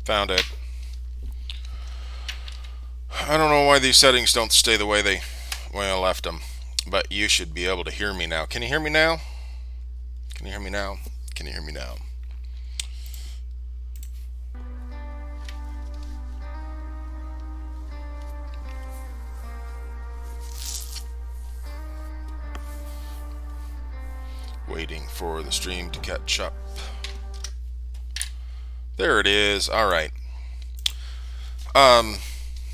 Found it. I don't know why these settings don't stay the way I left them, but you should be able to hear me now. Can you hear me now? Can you hear me now? Can you hear me now? Waiting for the stream to catch up. There it is. All right.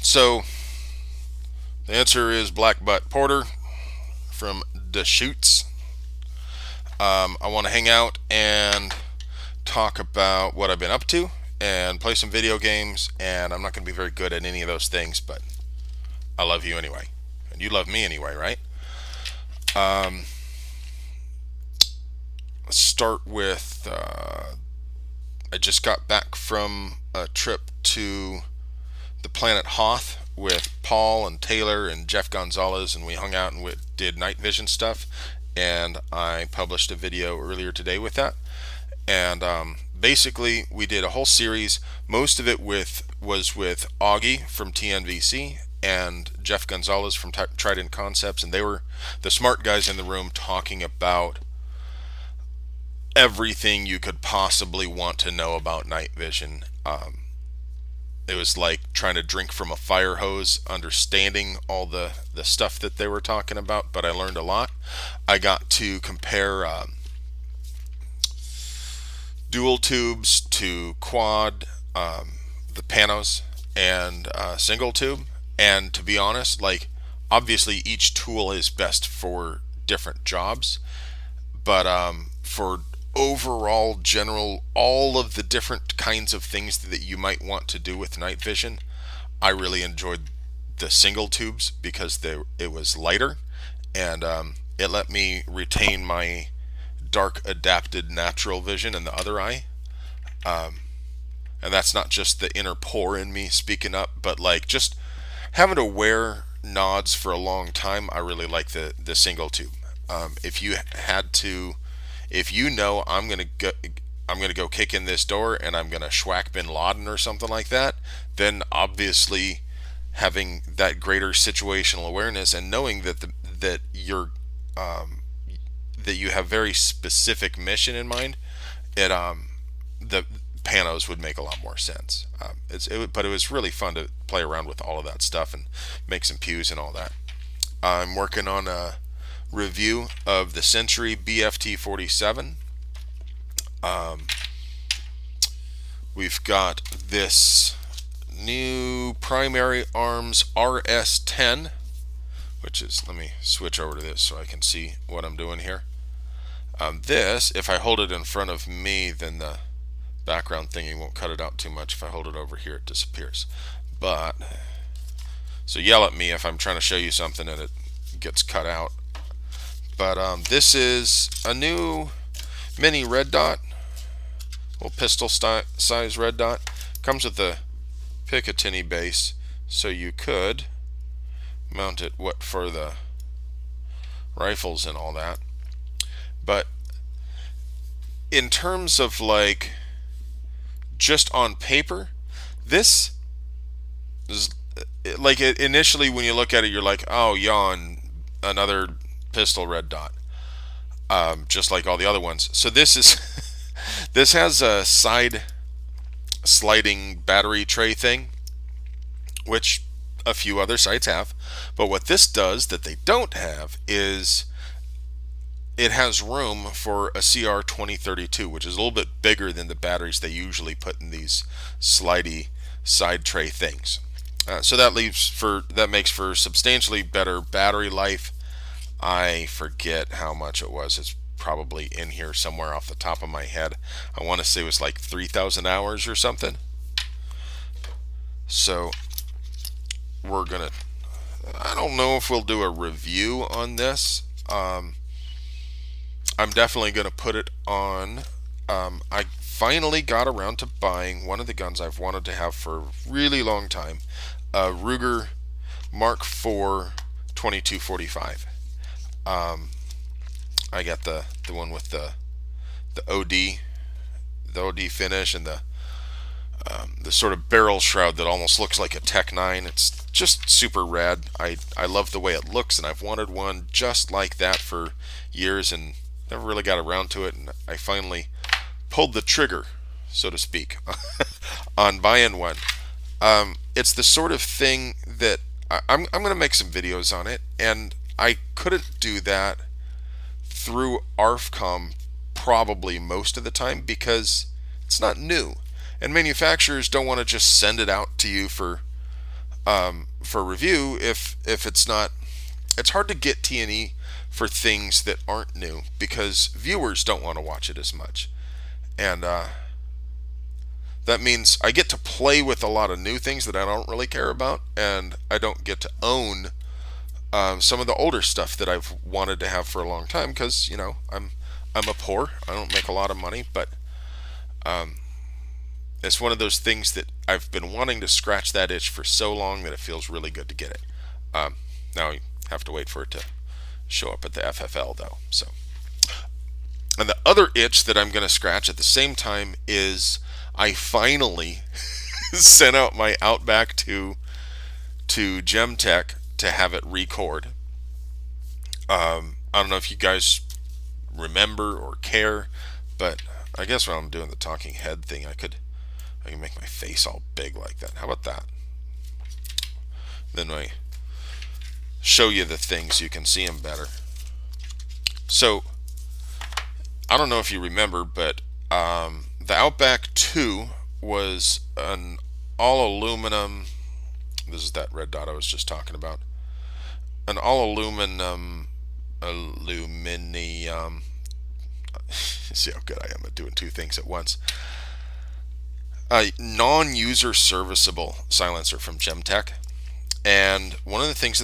So the answer is Black Butt Porter from Deschutes. I want to hang out and talk about what I've been up to and play some video games. And I'm not going to be very good at any of those things, but I love you anyway, and you love me anyway, right? Let's start with. I just got back from a trip to the planet Hoth with Paul and Taylor and Jeff Gonzalez, and we hung out and we did night vision stuff. And I published a video earlier today with that. And basically, we did a whole series. Most of it was with Augie from TNVC and Jeff Gonzalez from Trident Concepts, and they were the smart guys in the room talking about everything you could possibly want to know about night vision. It was like trying to drink from a fire hose, understanding all the stuff that they were talking about, but I learned a lot. I got to compare dual tubes to quad, the panos, and single tube. And to be honest, like, obviously each tool is best for different jobs, but for overall general, all of the different kinds of things that you might want to do with night vision, I really enjoyed the single tubes because it was lighter, and it let me retain my dark adapted natural vision in the other eye. And that's not just the inner pore in me speaking up, but like just having to wear nods for a long time, I really like the single tube. If you had to, if you know I'm gonna go kick in this door and I'm gonna schwack Bin Laden or something like that, then obviously having that greater situational awareness and knowing that you have very specific mission in mind, the panos would make a lot more sense. But it was really fun to play around with all of that stuff and make some pews and all that. I'm working on a review of the Century BFT 47. We've got this new Primary Arms RS10, which is, let me switch over to this so I can see what I'm doing here. This, if I hold it in front of me, then the background thingy won't cut it out too much. If I hold it over here, it disappears. But, so yell at me if I'm trying to show you something and it gets cut out. But this is a new mini red dot, little pistol size red dot. Comes with the Picatinny base, so you could mount it for the rifles and all that. But in terms of like just on paper, this is like initially when you look at it, you're like, oh, yawn, another pistol red dot, just like all the other ones. So this is this has a side sliding battery tray thing, which a few other sites have. But what this does that they don't have is it has room for a CR 2032, which is a little bit bigger than the batteries they usually put in these slidey side tray things. So that makes for substantially better battery life. I forget how much it was. It's probably in here somewhere off the top of my head. I want to say it was like 3,000 hours or something. So we're gonna, I don't know if we'll do a review on this. I'm definitely gonna put it on. I finally got around to buying one of the guns I've wanted to have for a really long time, a Ruger Mark IV 2245. I got the one with the OD finish and the the sort of barrel shroud that almost looks like a Tech 9. It's just super rad. I love the way it looks, and I've wanted one just like that for years and never really got around to it, and I finally pulled the trigger, so to speak, on buying one. It's the sort of thing that I'm going to make some videos on it, and I couldn't do that through ARFCOM probably most of the time because it's not new, and manufacturers don't want to just send it out to you for review if it's not. It's hard to get T&E for things that aren't new because viewers don't want to watch it as much, and that means I get to play with a lot of new things that I don't really care about, and I don't get to own some of the older stuff that I've wanted to have for a long time because I'm a poor. I don't make a lot of money, but it's one of those things that I've been wanting to scratch that itch for so long that it feels really good to get it. Now you have to wait for it to show up at the FFL though. So, and the other itch that I'm going to scratch at the same time is I finally sent out my Outback to Gemtech to have it record. I don't know if you guys remember or care, but I guess when I'm doing the talking head thing, I can make my face all big like that. How about that? Then I show you the things, you can see them better. So I don't know if you remember, but the Outback 2 was an all aluminum. This is that red dot I was just talking about. An all aluminum see how good I am at doing two things at once. A non-user serviceable silencer from Gemtech, and one of the things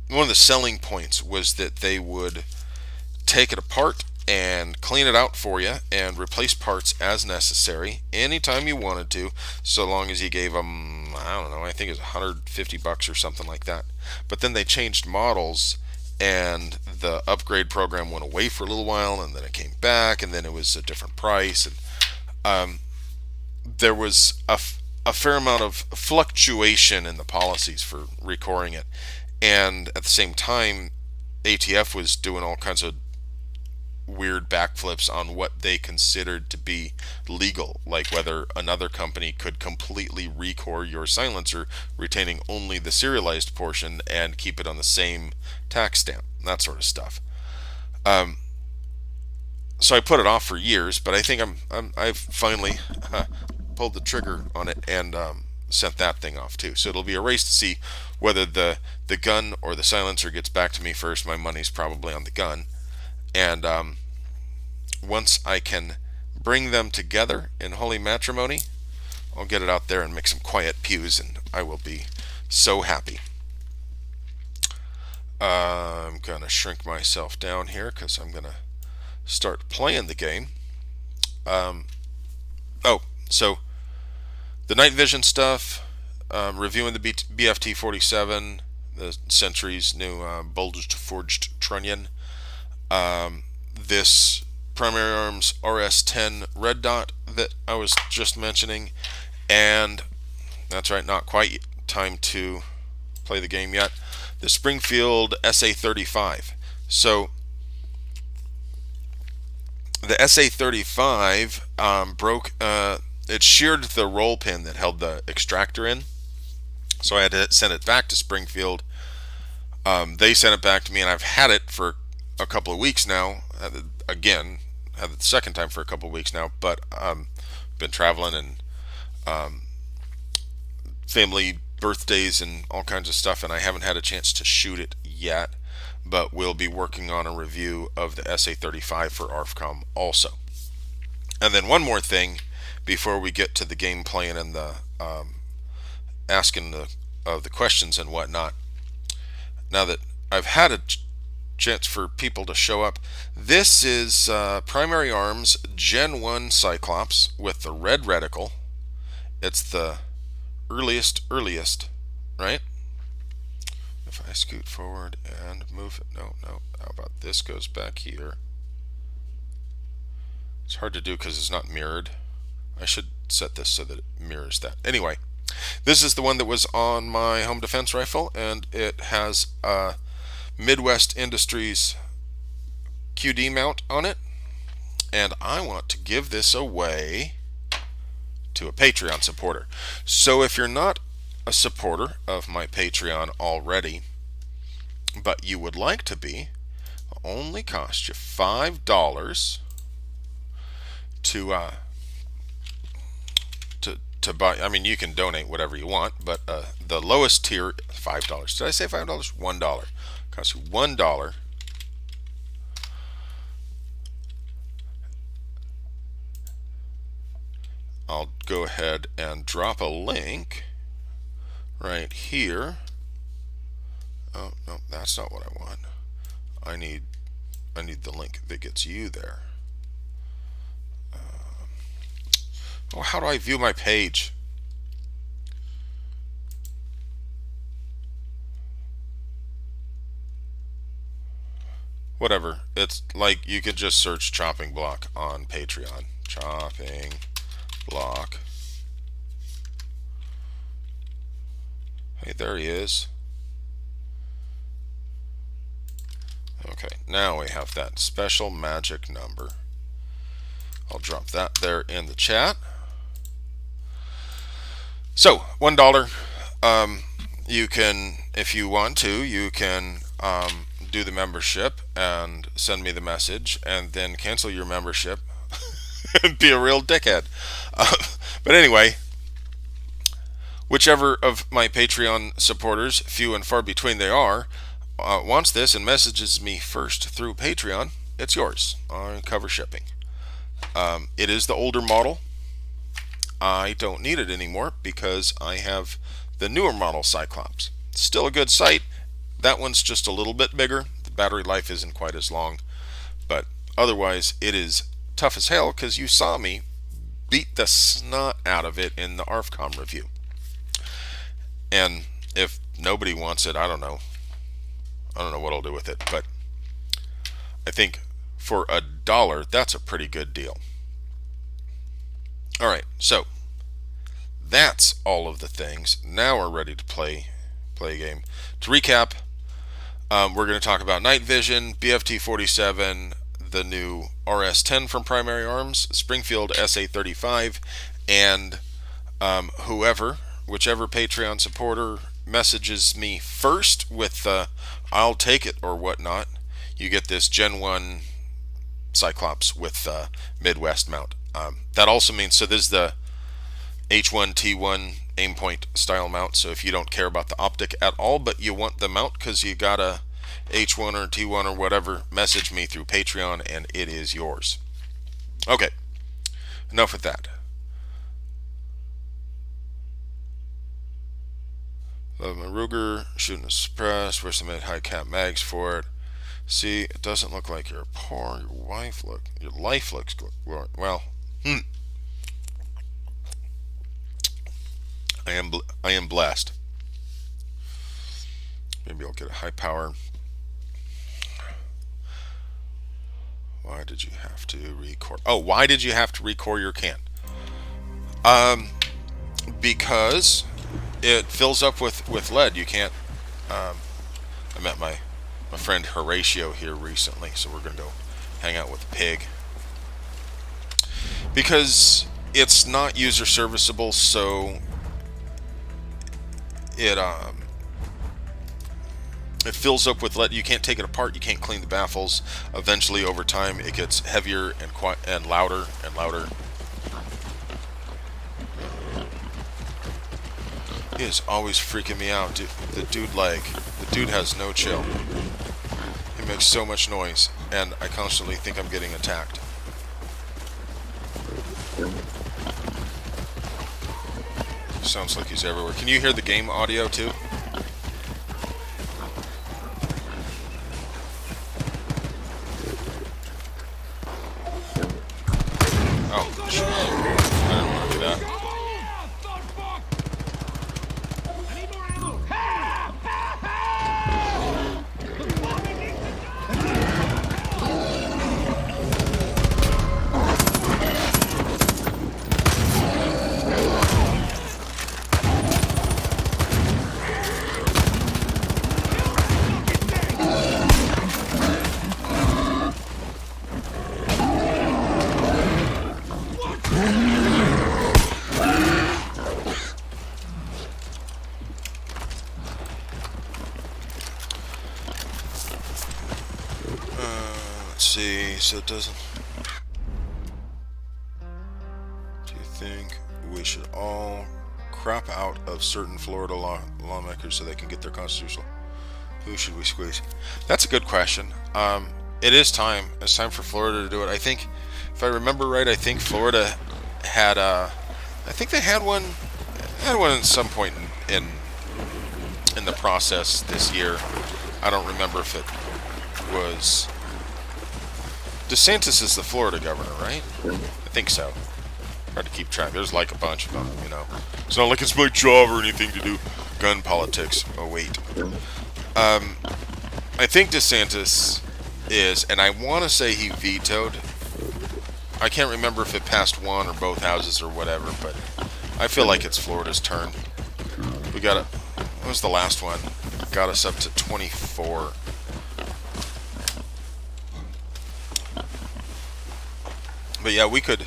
one of the selling points was that they would take it apart and clean it out for you and replace parts as necessary anytime you wanted to, so long as you gave them, I don't know, I think it was $150 or something like that. But then they changed models, and the upgrade program went away for a little while, and then it came back, and then it was a different price, and there was a fair amount of fluctuation in the policies for recording it. And at the same time, ATF was doing all kinds of weird backflips on what they considered to be legal, like whether another company could completely record your silencer, retaining only the serialized portion and keep it on the same tax stamp, that sort of stuff. So I put it off for years, but I think I've finally pulled the trigger on it and sent that thing off too. So it'll be a race to see whether the gun or the silencer gets back to me first. My money's probably on the gun. And once I can bring them together in holy matrimony, I'll get it out there and make some quiet pews, and I will be so happy. I'm going to shrink myself down here because I'm going to start playing the game. So the night vision stuff, reviewing the BFT-47, the Sentry's new bulged forged trunnion. This Primary Arms RS10 red dot that I was just mentioning, and that's right, not quite time to play the game yet, the Springfield SA35. So the SA35 broke, it sheared the roll pin that held the extractor in, so I had to send it back to Springfield. They sent it back to me, and I've had it for a couple of weeks now. Again, had it the second time for a couple of weeks now, but been traveling and family birthdays and all kinds of stuff, and I haven't had a chance to shoot it yet, but we'll be working on a review of the SA35 for ARFCOM also. And then one more thing before we get to the game playing and the asking the questions and whatnot. Now that I've had a chance for people to show up, this is Primary Arms Gen 1 Cyclops with the red reticle. It's the earliest, right? If I scoot forward and move it, no, how about this goes back here? It's hard to do because it's not mirrored. I should set this so that it mirrors that. Anyway, this is the one that was on my home defense rifle, and it has a Midwest Industries QD mount on it. And I want to give this away to a Patreon supporter. So if you're not a supporter of my Patreon already, but you would like to be, it'll only cost you $5 to buy. I mean, you can donate whatever you want, but the lowest tier, $5. Did I say $5? $1. Costs you $1. I'll go ahead and drop a link right here. Oh no, that's not what I want. I need the link that gets you there. Oh, how do I view my page? Whatever. It's like you could just search chopping block on Patreon. Chopping block. Hey, there he is. Okay, now we have that special magic number. I'll drop that there in the chat. So, $1. You can, if you want to, you can do the membership and send me the message, and then cancel your membership and be a real dickhead. But anyway, whichever of my Patreon supporters, few and far between they are, wants this and messages me first through Patreon, it's yours. I cover shipping. It is the older model. I don't need it anymore because I have the newer model Cyclops. Still a good sight. That one's just a little bit bigger. The battery life isn't quite as long, but otherwise it is tough as hell, because you saw me beat the snot out of it in the ARFCOM review. And if nobody wants it, I don't know what I'll do with it, but I think for $1, that's a pretty good deal. Alright, so that's all of the things. Now we're ready to play a game. To recap, we're going to talk about night vision, BFT-47, the new RS-10 from Primary Arms, Springfield SA-35, and whichever Patreon supporter messages me first with I'll take it or whatnot, you get this Gen 1 Cyclops with Midwest mount. That also means, so this is the H1T1 aimpoint style mount, so if you don't care about the optic at all, but you want the mount because you got a H1 or T1 or whatever, message me through Patreon and it is yours. Okay, enough with that. Love my Ruger, shooting a suppressed, wish I made high cap mags for it. See, it doesn't look like you're poor. Your life looks good. Well, I am blessed. Maybe I'll get a high power. Why did you have to record? Oh, why did you have to record your can? Because it fills up with lead. You can't. I met my friend Horatio here recently, so we're gonna go hang out with a pig. Because it's not user serviceable, so it fills up with lead. You can't take it apart. You can't clean the baffles. Eventually, over time, it gets heavier and louder and louder. He is always freaking me out. The dude has no chill. He makes so much noise, and I constantly think I'm getting attacked. Sounds like he's everywhere. Can you hear the game audio too? Oh, shit. I didn't want to do that. see. So it doesn't. Do you think we should all crop out of certain Florida lawmakers so they can get their constitutional? Who should we squeeze? That's a good question. It is time. It's time for Florida to do it. I think, if I remember right, I think Florida had I think they had one at some point in the process this year. I don't remember if it was. DeSantis is the Florida governor, right? I think so. Hard to keep track. There's like a bunch of them, you know. It's not like it's my job or anything to do gun politics. Oh wait. I think DeSantis is, and I want to say he vetoed. I can't remember if it passed one or both houses or whatever, but I feel like it's Florida's turn. We got it. What was the last one? Got us up to 24. But yeah, we could.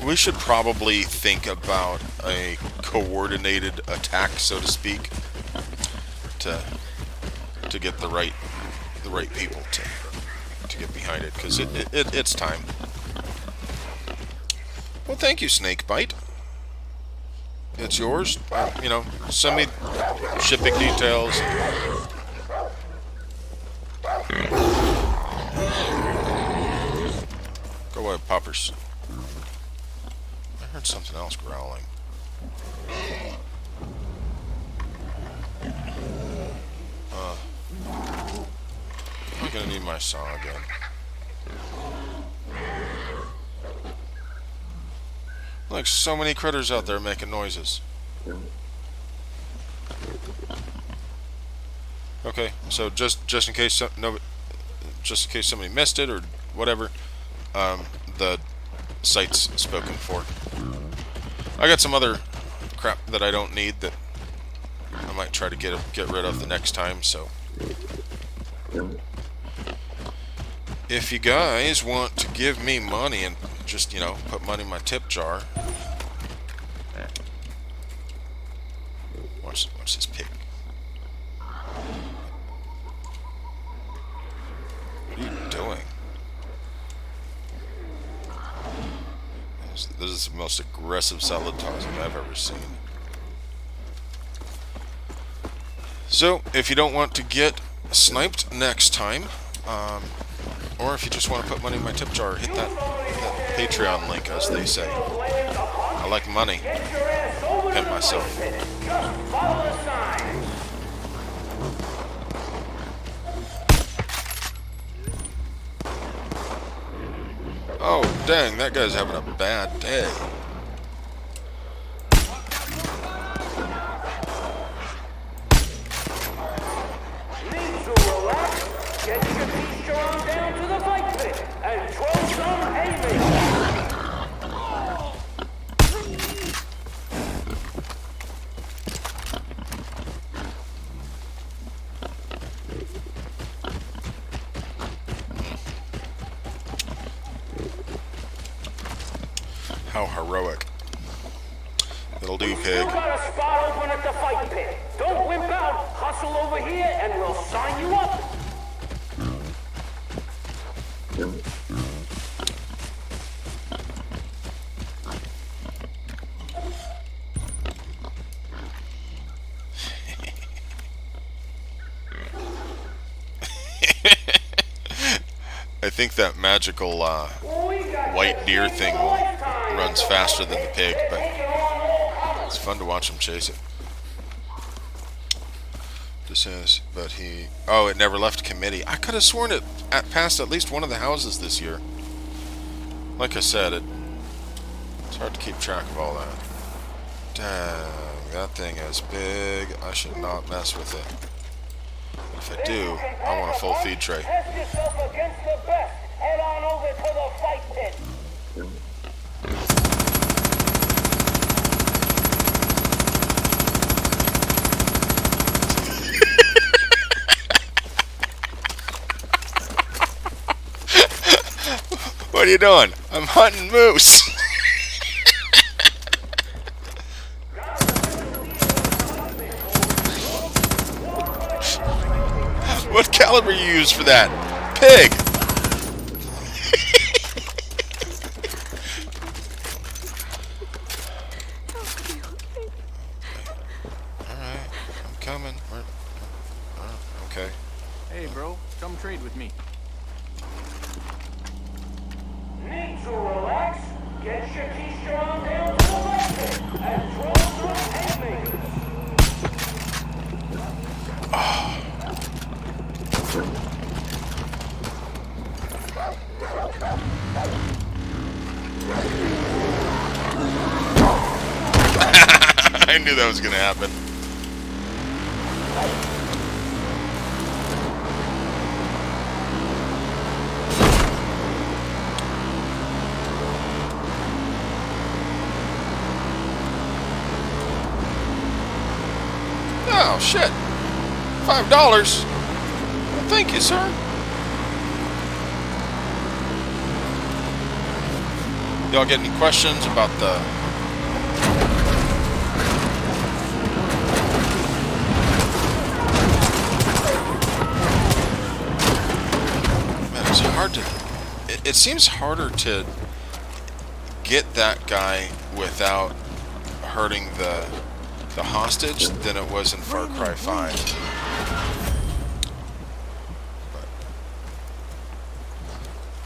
We should probably think about a coordinated attack, so to speak, to get the right people to get behind it, because it's time. Well, thank you, Snakebite. It's yours. You know, send me shipping details. Go away, poppers. I heard something else growling. I'm gonna need my saw again. Like so many critters out there making noises. Okay, so just in case just in case somebody missed it or whatever, the site's spoken for. I got some other crap that I don't need that I might try to get rid of the next time, so if you guys want to give me money and just, you know, put money in my tip jar. Watch this pig. What are you doing? This is the most aggressive salad tossing I've ever seen. So, if you don't want to get sniped next time, or if you just want to put money in my tip jar, hit that Patreon link, as they say. I like money. Pimp myself. Oh, dang, that guy's having a bad day. How heroic. That'll do, pig. You got a spot open at the fight pit. Don't wimp out. Hustle over here and we'll sign you up. I think that magical white deer thing runs faster than the pig, but it's fun to watch him chase it. This is, but he... Oh, it never left committee. I could have sworn it passed at least one of the houses this year. Like I said, it's hard to keep track of all that. Dang, that thing is big. I should not mess with it. If I do, I want a full feed tray. Test yourself against the best. Head on over to the fight pit. What are you doing? I'm hunting moose. caliber you use for that? Pig! Alright, I'm coming. Okay. Hey, bro, come trade with me. Need to relax? Get your keister on down to the left and throw some haymakers. I knew that was gonna happen. Oh, shit. $5. Well, thank you, sir. Y'all get any questions about the... Man, it's hard to... It seems harder to get that guy without hurting the hostage than it was in Far Cry 5. But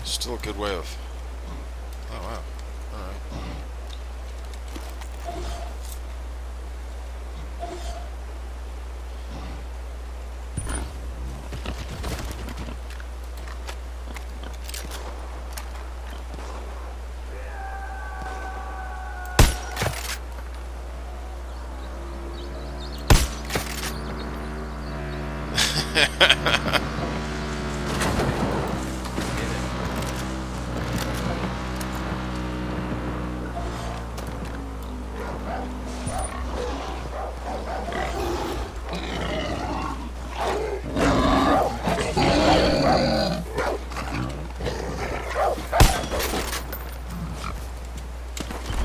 still a good way of... Oh, wow. Alright.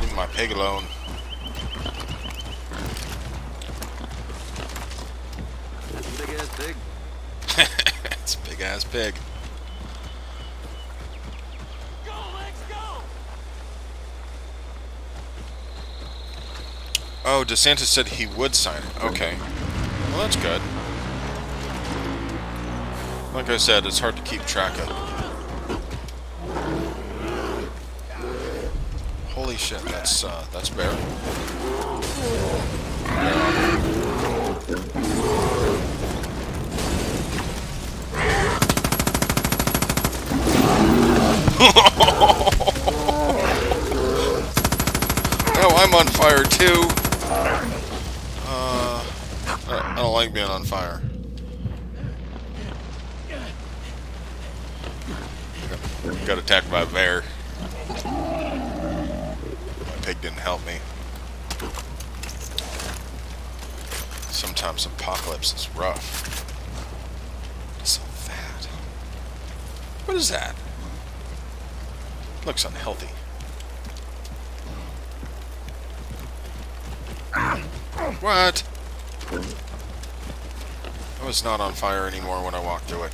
Leave my pig alone. Big ass pig. It's a big ass pig. Go, let's go! Oh, DeSantis said he would sign it. Okay. Well, that's good. Like I said, it's hard to keep track of. Holy shit, that's bear. Oh, I'm on fire too. I don't like being on fire. Got attacked by a bear. My pig didn't help me. Sometimes apocalypse is rough. It's so fat. What is that? Looks unhealthy. What? I was not on fire anymore when I walked through it.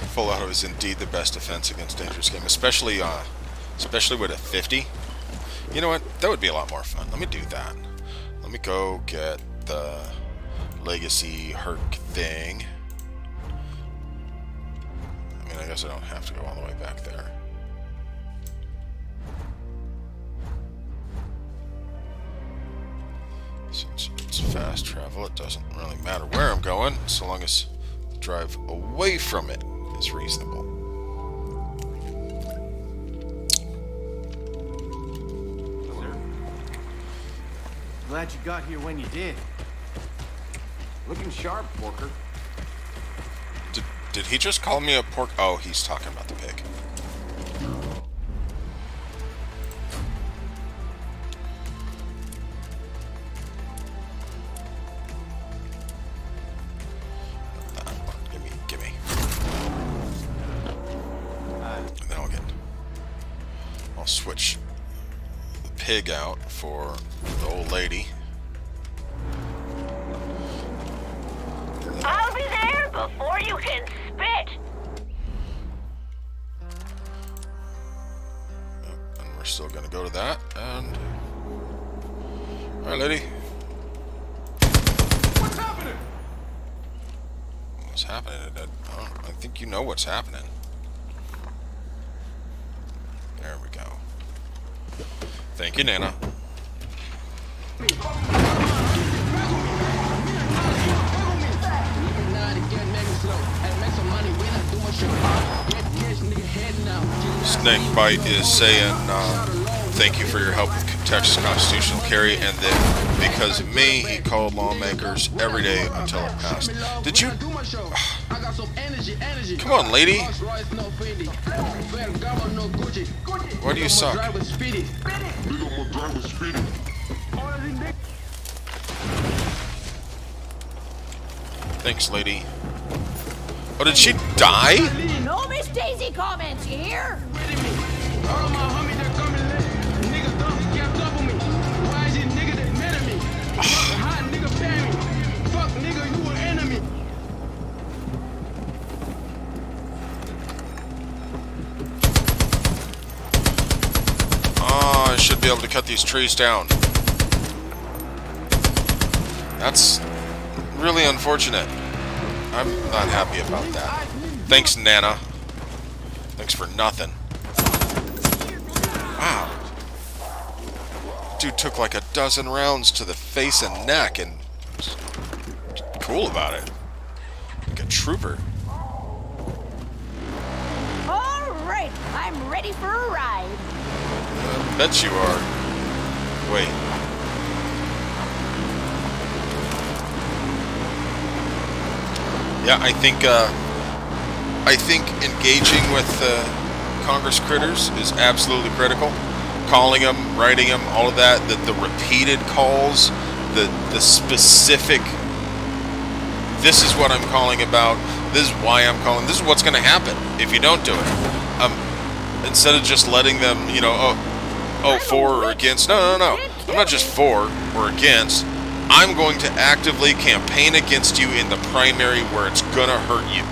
Full auto is indeed the best defense against dangerous game, especially with a 50. You know what? That would be a lot more fun. Let me do that. Let me go get the Legacy Herc thing. I mean, I guess I don't have to go all the way back there. Since it's fast travel, it doesn't really matter where I'm going, so long as the drive away from it is reasonable. Glad you got here when you did. Looking sharp, Porker. Did he just call me a pork? Oh, he's talking about the pig. I pig out for the old lady. I'll be there before you can spit. And we're still gonna go to that. And all right, lady. What's happening? What's happening? I think you know what's happening. There we go. Thank you, Nana. Snake Bite is saying thank you for your help with Texas constitutional carry, and that because of me, he called lawmakers every day until it passed. Did you? Come on, lady. Why do you suck? Thanks, lady. Oh, did she die? No Miss Daisy comments, you hear? Oh, I should be able to cut these trees down. That's really unfortunate. I'm not happy about that. Thanks, Nana. Thanks for nothing. Wow. Dude took like a dozen rounds to the face and neck and was cool about it. Like a trooper. All right, I'm ready for a ride. I bet you are. Wait. Yeah, I think engaging with Congress critters is absolutely critical. Calling them, writing them, all of that, the repeated calls, the specific, this is what I'm calling about, this is why I'm calling, this is what's going to happen if you don't do it. Instead of just letting them, you know, oh, for or against. No. I'm not just for or against. I'm going to actively campaign against you in the primary where it's gonna hurt you.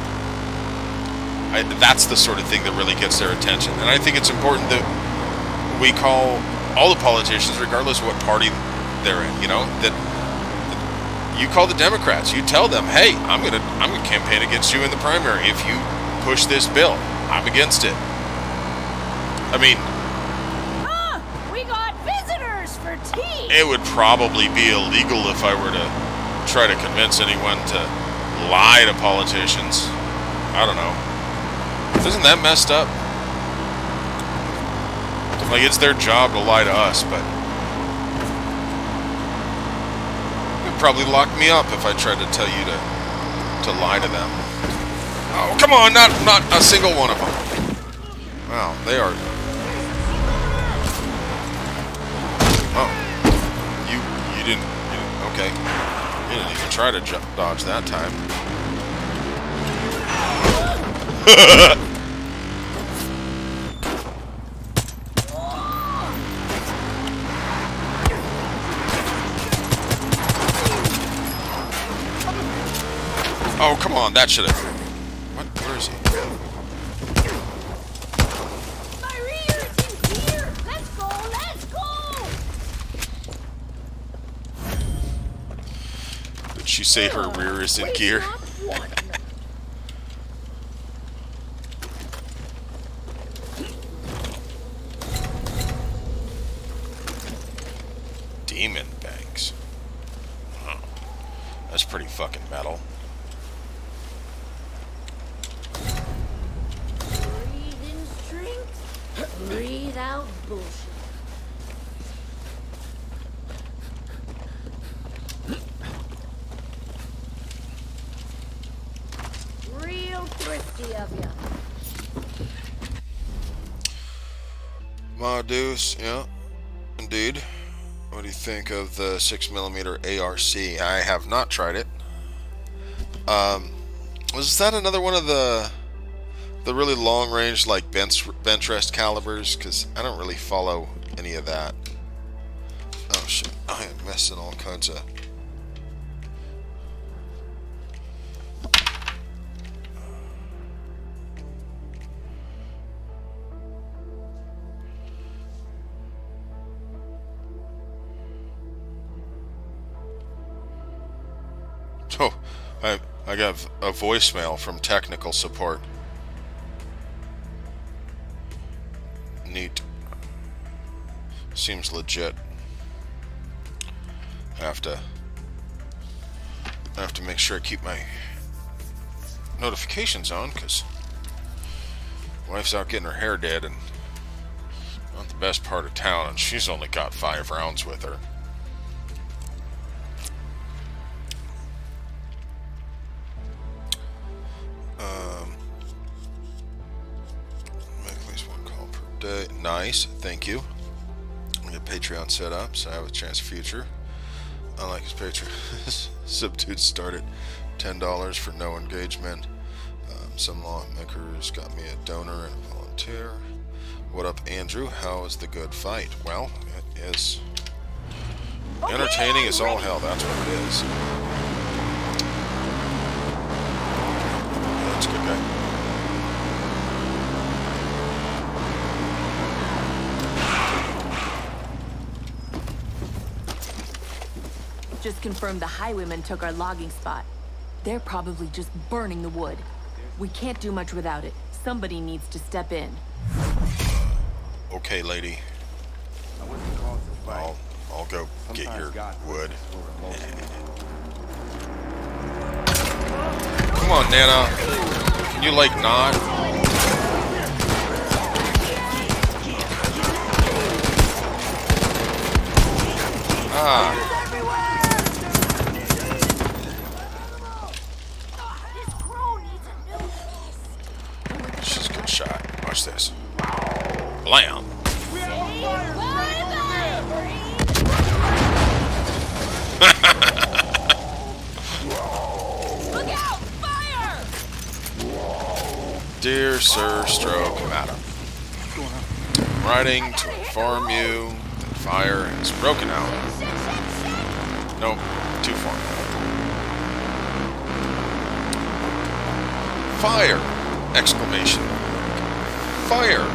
That's the sort of thing that really gets their attention. And I think it's important that we call all the politicians, regardless of what party they're in, you know, that you call the Democrats. You tell them, hey, I'm gonna campaign against you in the primary. If you push this bill, I'm against it. I mean, We got visitors for tea. it would probably be illegal if I were to try to convince anyone to lie to politicians. I don't know. Isn't that messed up? Like, it's their job to lie to us, but it'd probably lock me up if I tried to tell you to lie to them. Oh, come on, not a single one of them. Wow, they are. Oh, you didn't. Okay, you didn't even try to dodge that time. Oh, come on, that should have. What? Where is he? My reader's in here. Let's go. Did she say her rear is in gear? Demon banks. Wow. That's pretty fucking metal. Breathe in strength. Breathe out bullshit. Real thrifty of you. Ma Deuce, yeah, indeed. What do you think of the 6mm ARC? I have not tried it. Was that another one of the really long range, like bench rest calibers? Because I don't really follow any of that. I am missing all kinds of. Oh, I got a voicemail from technical support. Neat. Seems legit. I have to make sure I keep my notifications on, because wife's out getting her hair did and not the best part of town, and she's only got 5 rounds with her. Make at least 1 call per day. Nice, thank you. I get Patreon set up, so I have a chance future. Unlike his Patreon, subdued start at $10 for no engagement. Some lawmakers got me a donor and a volunteer. What up, Andrew? How is the good fight? Well, it is entertaining as all hell. That's what it is. Yeah, that's a good guy. Just confirmed the Highwaymen took our logging spot. They're probably just burning the wood. We can't do much without it. Somebody needs to step in. Okay, lady. I'll go get your wood. Come on, Nana. Can you, like, not? Ah. She's a good shot. Watch this. Blam. Look out! Fire! Dear Sir Stroke, Madam. Writing to inform you that fire has broken out. Nope, too far. Fire! Exclamation. Fire!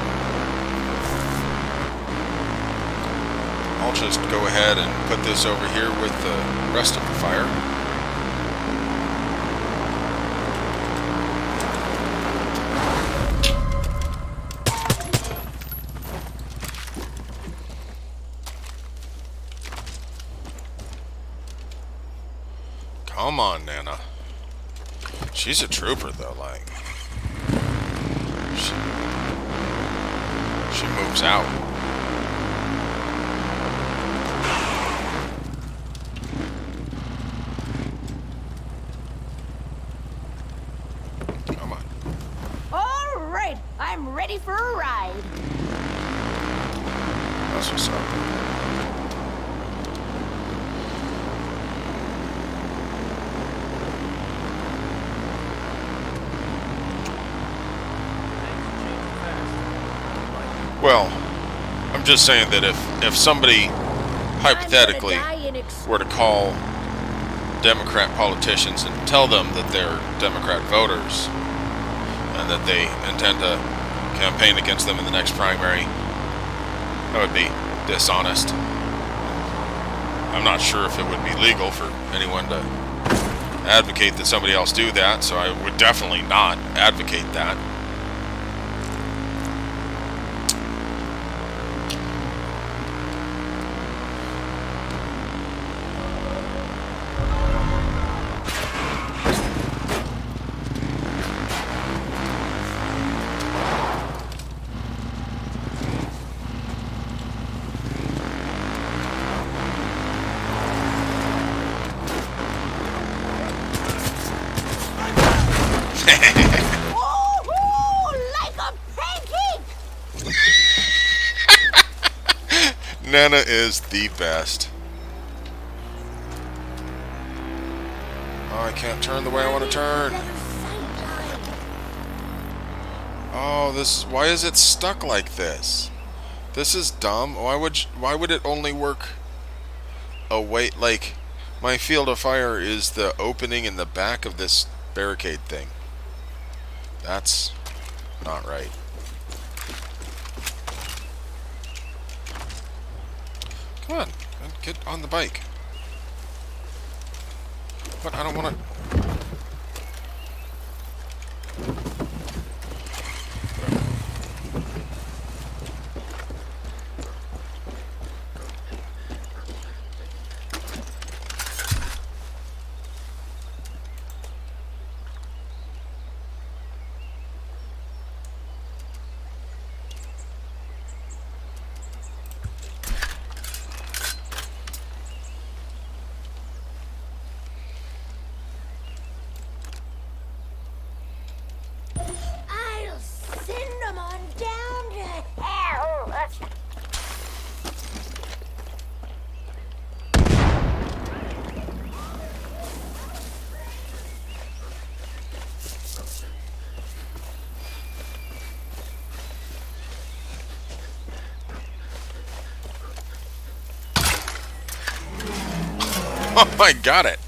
I'll just go ahead and put this over here with the rest of the fire. Come on, Nana. She's a trooper, though, like. She moves out. Come on. All right, I'm ready for a ride. That's what's up. Well, I'm just saying that if somebody hypothetically were to call Democrat politicians and tell them that they're Democrat voters and that they intend to campaign against them in the next primary, that would be dishonest. I'm not sure if it would be legal for anyone to advocate that somebody else do that, so I would definitely not advocate that. Like a pancake! Nana is the best. Oh, I can't turn the way I want to turn. Oh, why is it stuck like this? This is dumb. Why would it only work away. Like, my field of fire is the opening in the back of this barricade thing. That's not right. Come on, get on the bike. What? I don't want to. I'll send them on down to hell. Oh, I got it.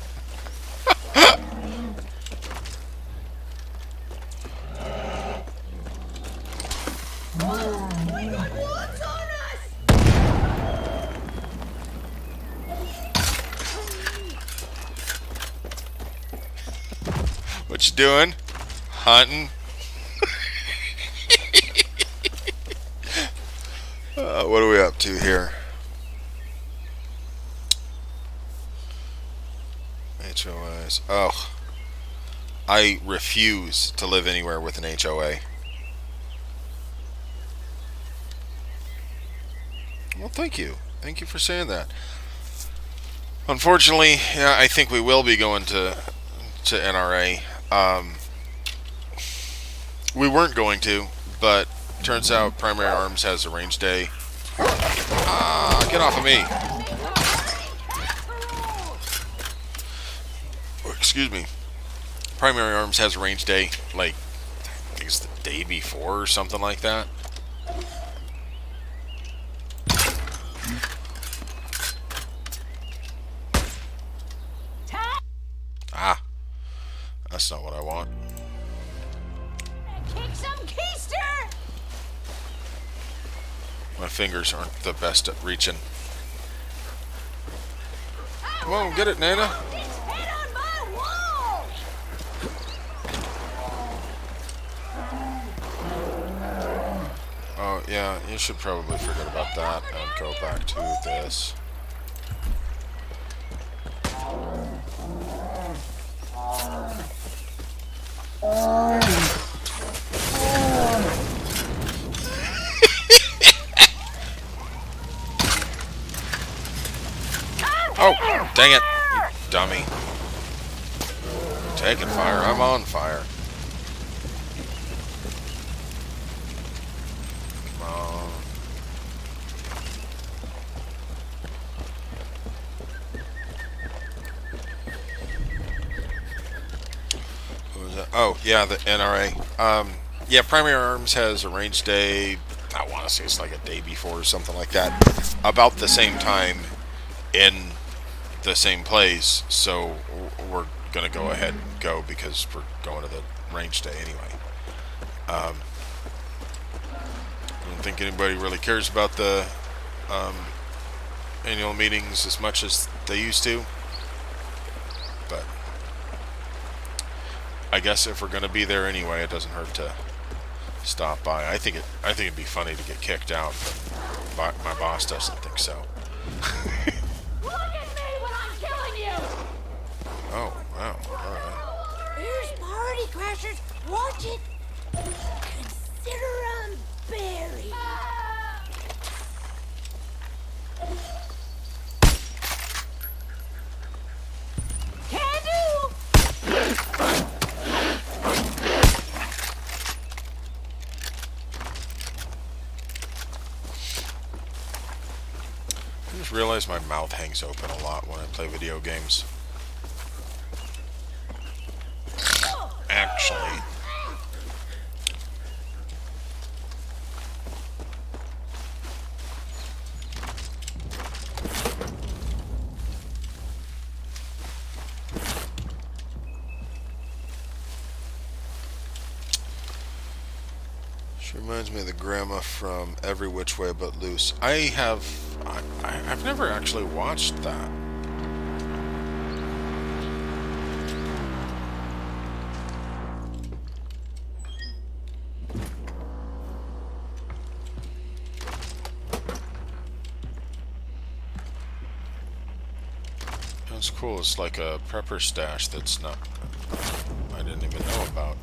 What's on us? What you doing? Hunting? What are we up to here? HOAs. Oh. I refuse to live anywhere with an HOA. Well, thank you. Thank you for saying that. Unfortunately, yeah, I think we will be going to NRA. We weren't going to, but turns out Primary Arms has a range day. Ah, get off of me. Excuse me. Primary Arms has a range day, like, I think it's the day before or something like that. Ah, that's not what I want. Kick some keister! My fingers aren't the best at reaching. Come on, get it, Nana. His head on my wall! Oh, yeah, you should probably forget about that and go back to this. Oh, dang it, you dummy. Taking fire, I'm on fire. Come on. What was that? Oh, yeah, the NRA. Yeah, Primary Arms has a range day, I want to say it's like a day before or something like that. About the same time in the same place, so we're gonna go ahead and go because we're going to the range day anyway. I don't think anybody really cares about the annual meetings as much as they used to, but I guess if we're gonna be there anyway, it doesn't hurt to stop by. I think it'd be funny to get kicked out, but my boss doesn't think so. Look at me when I'm killing you! Oh, wow, alright. Here's party crashers. Watch it. Consider 'em buried. Can do. I just realized my mouth hangs open a lot when I play video games. Actually, She reminds me of the grandma from Every Which Way But Loose. I've never actually watched that. That's cool. It's like a prepper stash that's not... I didn't even know about.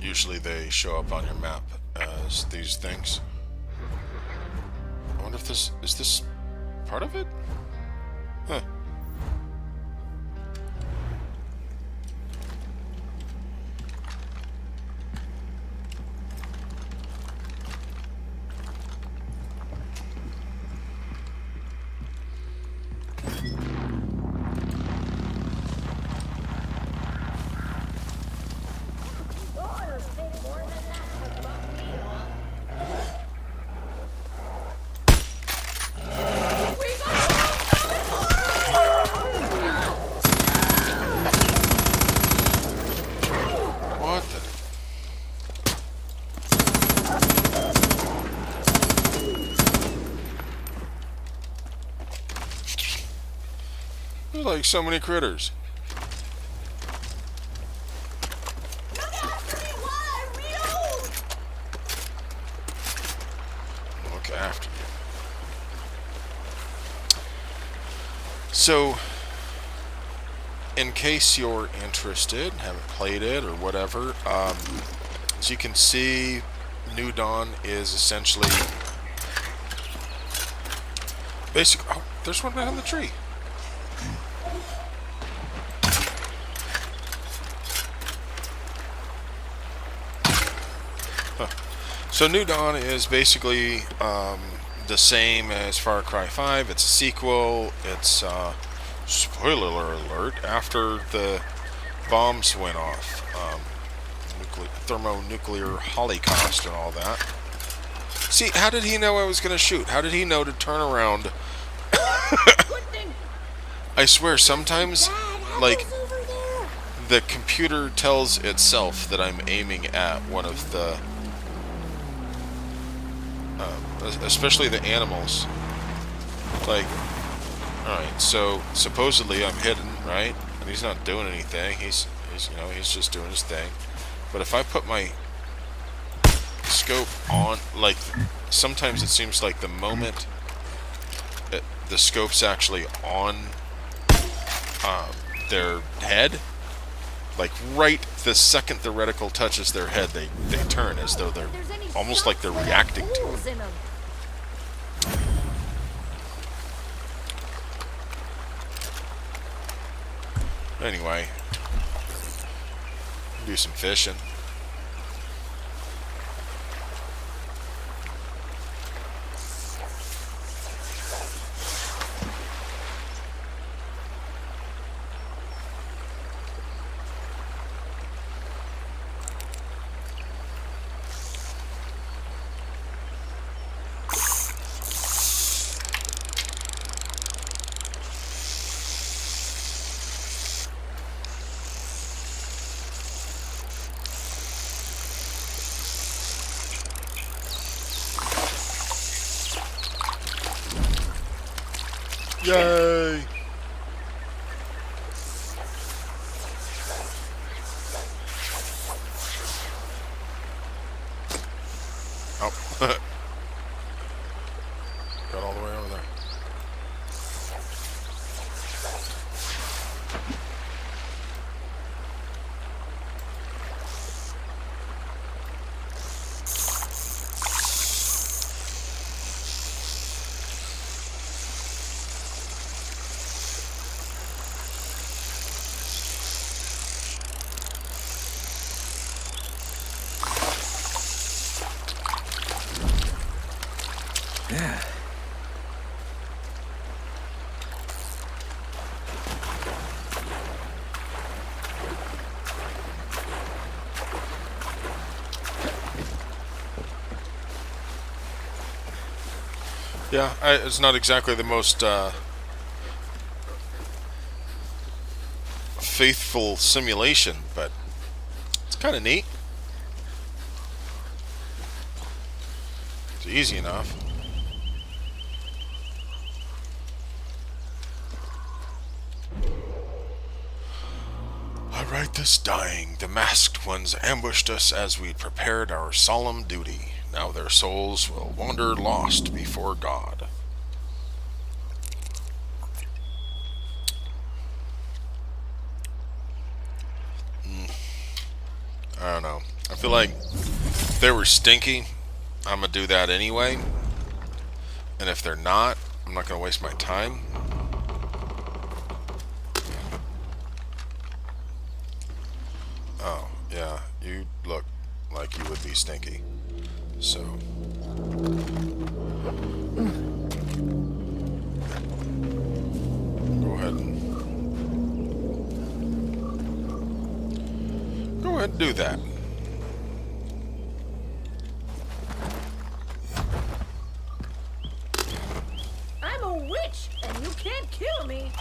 Usually they show up on your map as these things. I wonder if this... Is this part of it? Huh. What the... There's like so many critters. Look after you. So, in case you're interested, haven't played it or whatever, as you can see, New Dawn is essentially basically... Oh, there's one behind the tree. Huh. So New Dawn is basically the same as Far Cry 5. It's a sequel. It's spoiler alert, after the bombs went off, thermonuclear holocaust and all that. See, how did he know I was going to shoot? How did he know to turn around? I swear, sometimes, like, the computer tells itself that I'm aiming at one of the, especially the animals. Like, alright, so supposedly I'm hidden, right? And he's not doing anything. He's just doing his thing. But if I put my scope on, like, sometimes it seems like the moment the scope's actually on their head, like right the second the reticle touches their head, they turn as though they're almost like they're reacting to it. Anyway, do some fishing. Yay! Oh. Got all the way over there. Yeah. Yeah, it's not exactly the most faithful simulation, but it's kind of neat. It's easy enough. I write this dying. The masked ones ambushed us as we prepared our solemn duty. Now their souls will wander lost before God. I don't know. I feel like if they were stinky, I'm going to do that anyway. And if they're not, I'm not going to waste my time. Oh, yeah, you look like you would be stinky. So. Go ahead and do that. I'm a witch, and you can't kill me.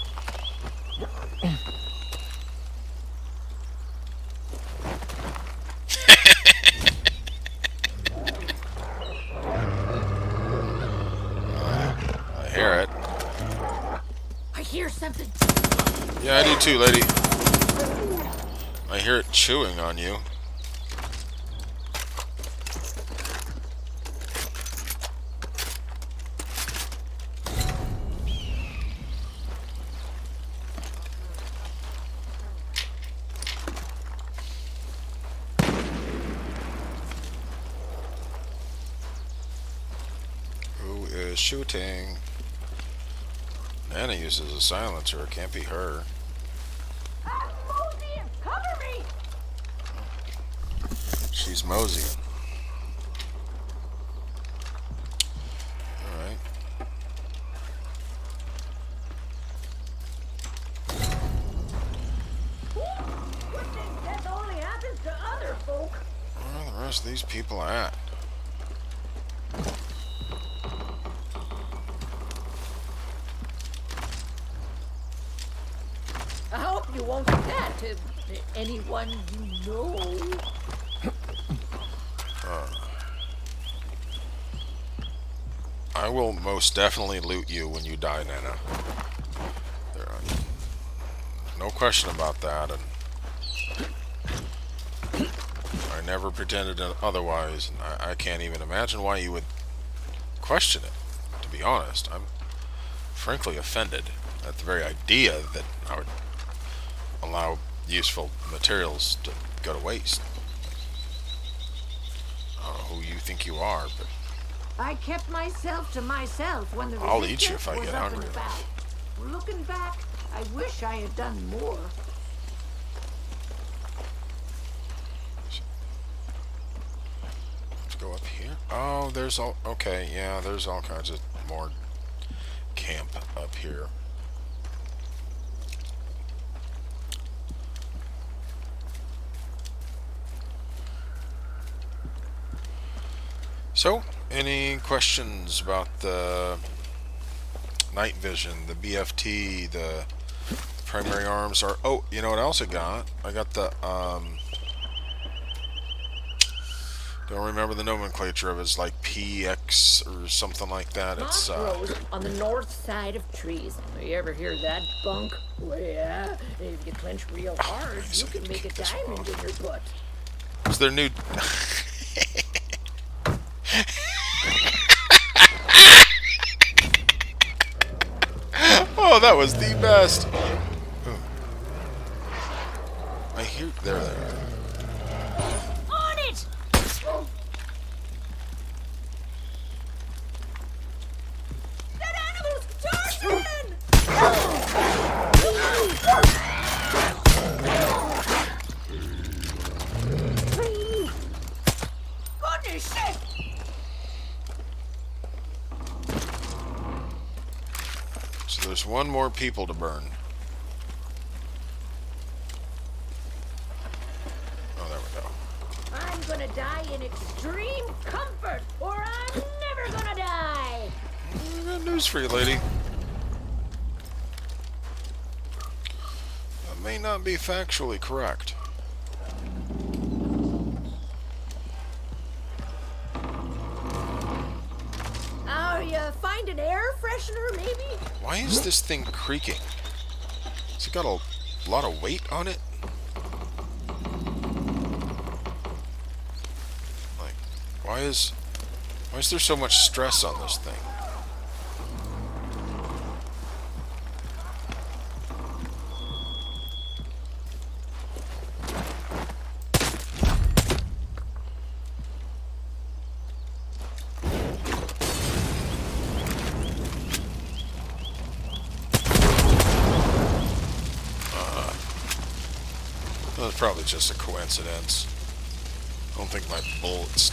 I hear it. I hear something. Yeah, I do too, lady. I hear it chewing on you. Who is shooting? Nana uses a silencer. It can't be her. Mosey, cover me! She's moseying. Alright. Good thing that only happens to other folk. Where are the rest of these people at? I hope you won't do that to anyone you know. I will most definitely loot you when you die, Nana. There, no question about that, and I never pretended otherwise, and I can't even imagine why you would question it, to be honest. I'm frankly offended at the very idea that I would allow useful materials to go to waste. I don't know who you think you are, but I kept myself to myself when the I'll eat you if I resistance get was up and hungry. about. Looking back, I wish I had done more. let's go up here. Oh, there's all, okay, yeah, there's all kinds of more camp up here. So, any questions about the night vision, the BFT, the primary arms? Are, oh, you know what else I got? I got the don't remember the nomenclature of it. It's like PX or something like that. Moss It's grows on the north side of trees. You ever hear that bunk? Well, yeah. If you clench real hard, so you I can can make a keep this one diamond in your butt. it's their new. Oh, that was the best. I hear there. On it! That animal's charging! Goodness sake! So there's one more people to burn. Oh, there we go. I'm gonna die in extreme comfort, or I'm never gonna die! I got news for you, lady. may not be factually correct. Oh, you find an air freshener, maybe? Why is this thing creaking? Has it got a lot of weight on it? Like, why is there so much stress on this thing? That's probably just a coincidence. I don't think my bullets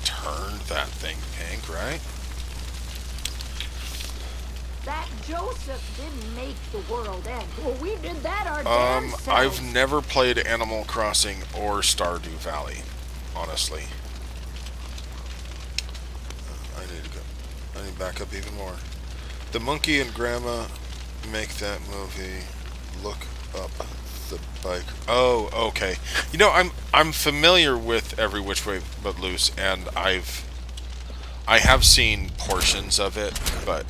turned that thing pink, right? That Joseph didn't make the world end. Well, we did that our damn selves. I've never played Animal Crossing or Stardew Valley, honestly. I need to go. I need to back up even more. The monkey and grandma make that movie. Look up the bike. Oh, okay. You know, I'm familiar with Every Which Way But Loose, and I have seen portions of it, but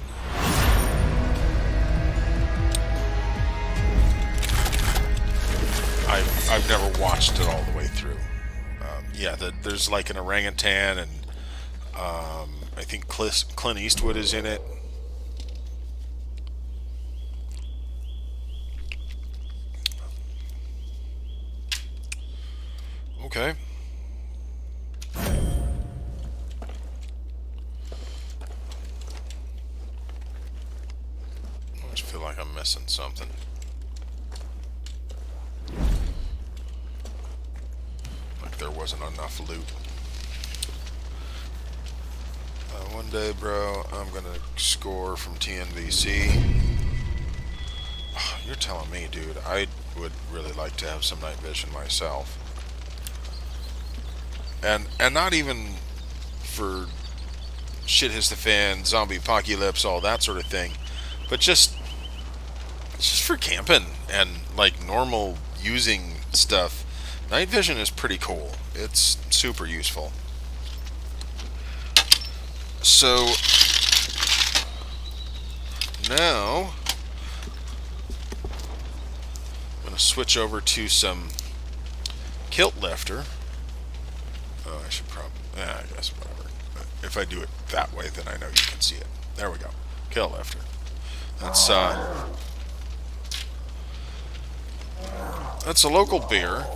I've never watched it all the way through. Yeah, there's like an orangutan, and I think Clint Eastwood is in it. Okay. I just feel like I'm missing something. Like there wasn't enough loot. One day, bro, I'm gonna score from TNVC. Oh, you're telling me, dude. I would really like to have some night vision myself. And not even for shit hits the fan, zombie apocalypse, all that sort of thing, but just for camping and like normal using stuff. Night vision is pretty cool. It's super useful. So now I'm gonna switch over to some kilt lifter. Oh, I should probably, I guess whatever. But if I do it that way, then I know you can see it. There we go. Kill lifter. That's a local beer,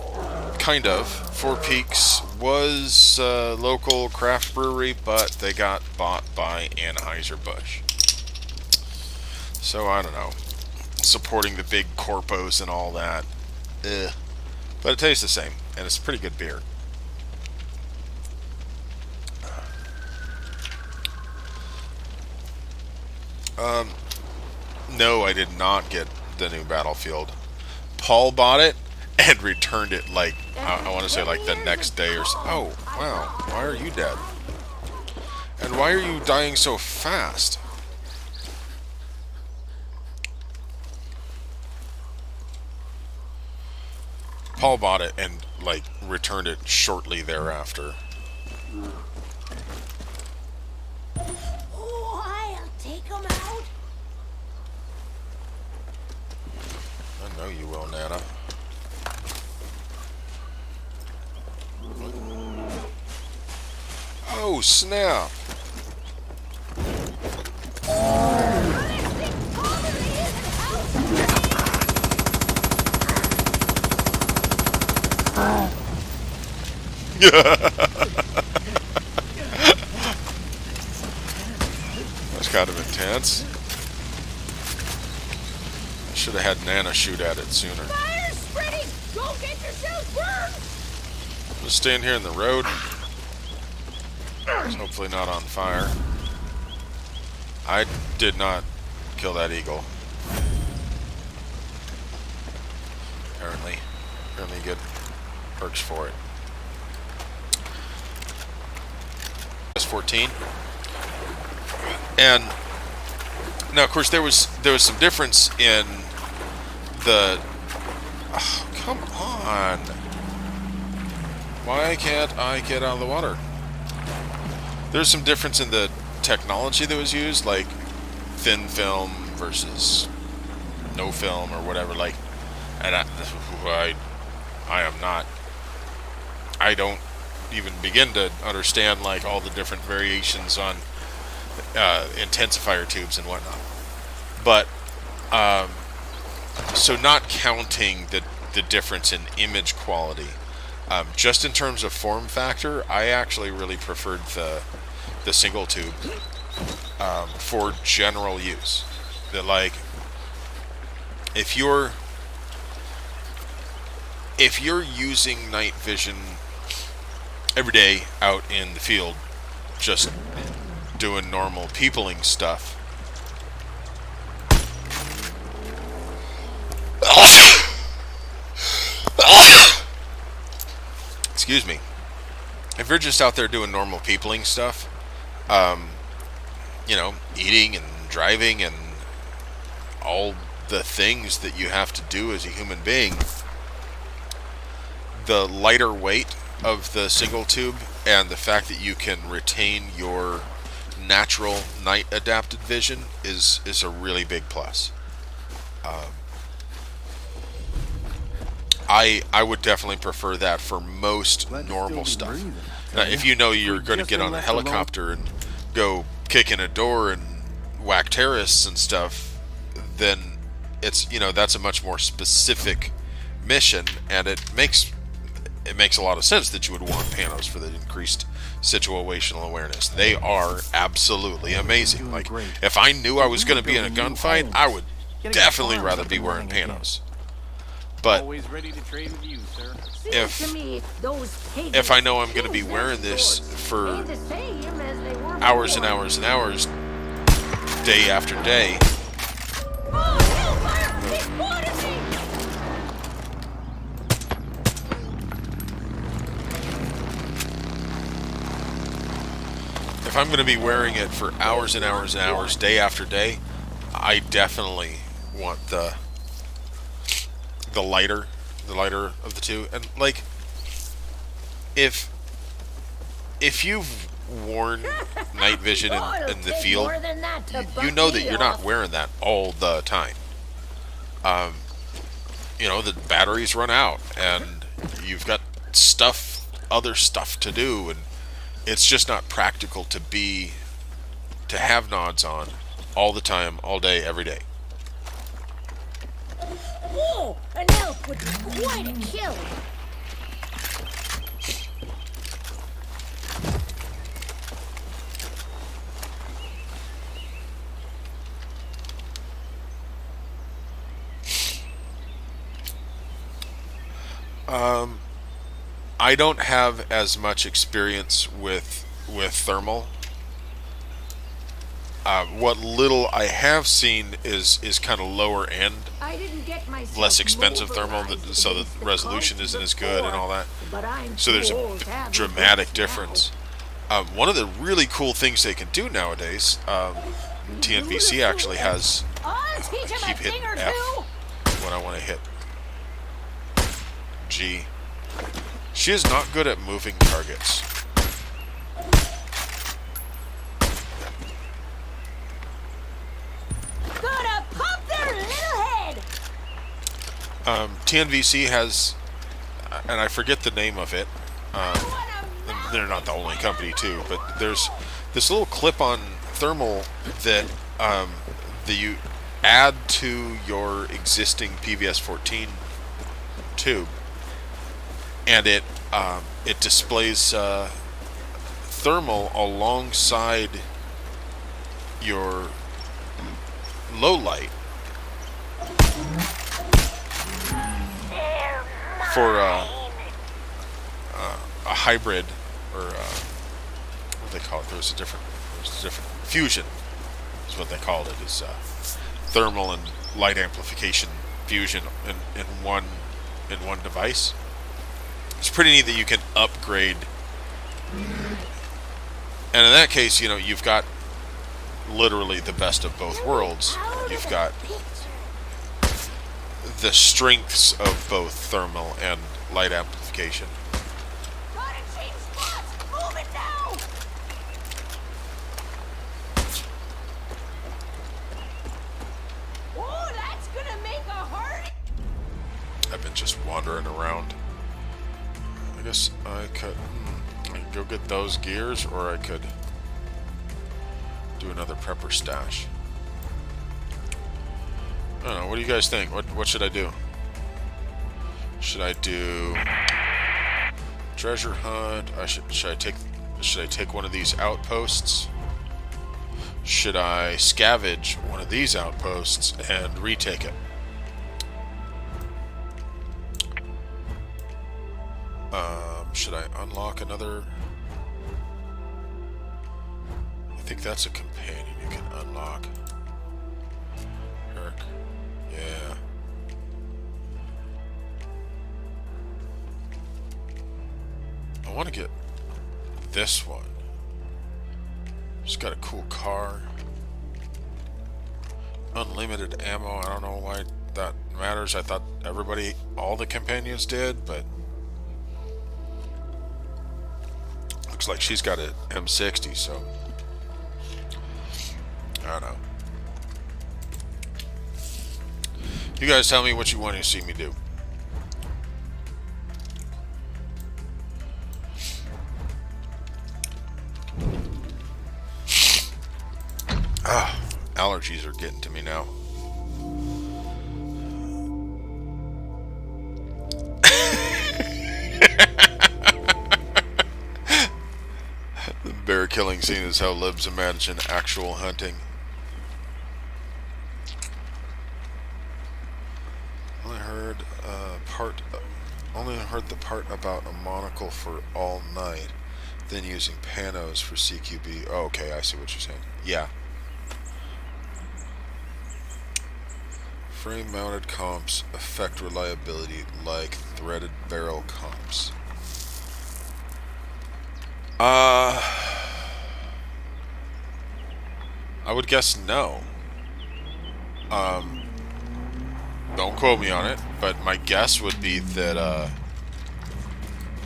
kind of. Four Peaks was a local craft brewery, but they got bought by Anheuser-Busch. So I don't know, supporting the big corpos and all that. But it tastes the same, and it's pretty good beer. No, I did not get the new Battlefield. Paul bought it and returned it like, I want to say like the next day or so. Oh, wow. Why are you dead? And why are you dying so fast? Paul bought it and like returned it shortly thereafter. Oh, I'll take them out. I know you will, Nana. Oh, snap. That's kind of intense. I should have had Nana shoot at it sooner. Fire spreading! Don't get yourself burned! Just stand here in the road. It's hopefully not on fire. I did not kill that eagle. Apparently you get perks for it. S14. And now, of course, there was some difference in the Oh, come on. Why can't I get out of the water? There's some difference in the technology that was used, like thin film versus no film or whatever. Like, and I am not. I don't even begin to understand like all the different variations on intensifier tubes and whatnot. But so not counting the difference in image quality, just in terms of form factor, I actually really preferred the single tube for general use. That like if you're using night vision every day out in the field, just doing normal peopling stuff, excuse me, if you're just out there doing normal peopling stuff, you know, eating and driving and all the things that you have to do as a human being, the lighter weight of the single tube and the fact that you can retain your natural night adapted vision is a really big plus. I would definitely prefer that for most normal stuff. Now, if you know you're going to get on a helicopter and go kick in a door and whack terrorists and stuff, then it's, you know, that's a much more specific mission, and it makes a lot of sense that you would want panos for the increased situational awareness. They are absolutely amazing. Like, if I knew I was going to be in a gunfight, I would definitely rather be wearing panos. But Always ready to trade with you, sir. if I know I'm going to be wearing this for hours and hours and hours, day after day, if I'm going to be wearing it for hours and hours and hours, day after day, I definitely want the lighter of the two. And like, if you've worn night vision in the field, you know that you're not wearing that all the time. You know, the batteries run out and you've got other stuff to do, and it's just not practical to have nods on all the time, all day, every day. Whoa! An elk would be quite a kill. I don't have as much experience with thermal. What little I have seen is kind of lower end, less expensive thermal, so the resolution isn't as good and all that. So there's a dramatic difference. One of the really cool things they can do nowadays, TNVC actually has. I keep hitting F when I want to hit G. She is not good at moving targets. Gotta pop their little head. TNVC has, and I forget the name of it. They're not the only company too, but there's this little clip-on thermal that you add to your existing PVS-14 tube, and it displays thermal alongside your low light for a hybrid, or what do they call it? There's a different fusion is what they called it. Is thermal and light amplification fusion in one device. It's pretty neat that you can upgrade, and in that case, you know, you've got literally the best of both worlds. You've got the strengths of both thermal and light amplification. Gotta change spots! Move it now! Oh, that's gonna make a heart! I've been just wandering around. I guess I could go get those gears, or I could do another prepper stash. I don't know. What do you guys think? What should I do? Should I do treasure hunt? Should I take one of these outposts? Should I scavenge one of these outposts and retake it? Should I unlock another? I think that's a companion you can unlock. Herc. Yeah. I want to get this one. It's got a cool car. Unlimited ammo. I don't know why that matters. I thought all the companions did, but looks like she's got an M60, so I don't know. You guys tell me what you want to see me do. Allergies are getting to me now. The bear killing scene is how libs imagine actual hunting. Only heard the part about a monocle for all night, then using panos for CQB. Oh, okay, I see what you're saying. Yeah. Frame-mounted comps affect reliability like threaded barrel comps. I would guess no. Don't quote me on it, but my guess would be that,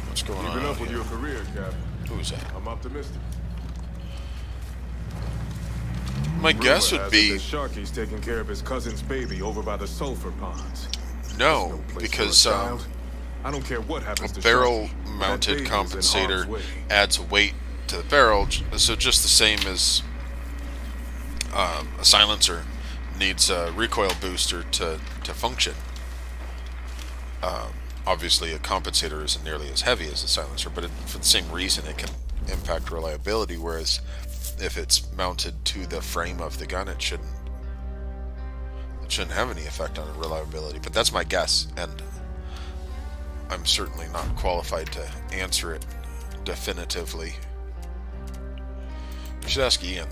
what's going on? Keeping up with your career, Cap. Who's that? I'm optimistic. My guess would be Sharky's taking care of his cousin's baby over by the sulfur ponds. no, place because for a child. I don't care what happens to a Sharky. barrel-mounted That baby's in compensator harm's way. adds weight to the barrel, so just the same as a silencer needs a recoil booster to function. Obviously, a compensator isn't nearly as heavy as a silencer, but for the same reason, it can impact reliability. Whereas, if it's mounted to the frame of the gun, it shouldn't have any effect on reliability. But that's my guess, and I'm certainly not qualified to answer it definitively. You should ask Ian.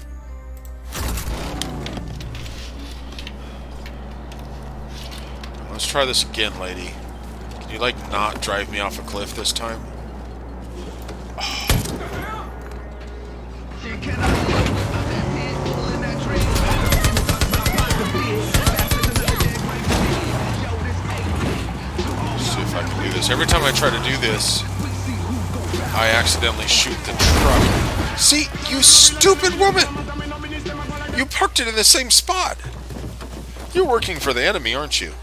Let's try this again, lady. Can you, like, not drive me off a cliff this time? See if I can do this. Every time I try to do this, I accidentally shoot the truck. See, you stupid woman! You parked it in the same spot. You're working for the enemy, aren't you?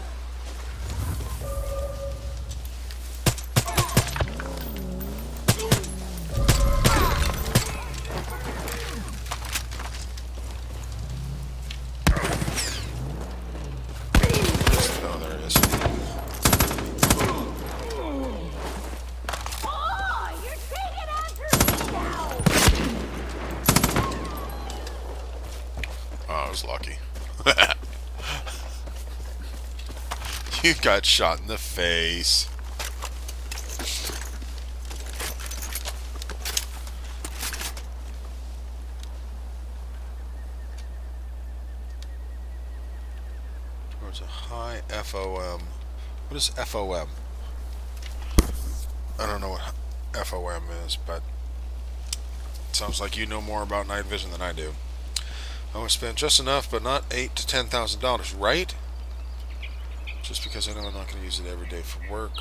Oh, there it is. Oh, you're taking after me now! Oh, I was lucky. You got shot in the face. Towards a high FOM. What is FOM? I don't know what FOM is, but it sounds like you know more about night vision than I do. I would spend just enough, but not $8,000 to $10,000, right? Just because I know I'm not going to use it every day for work.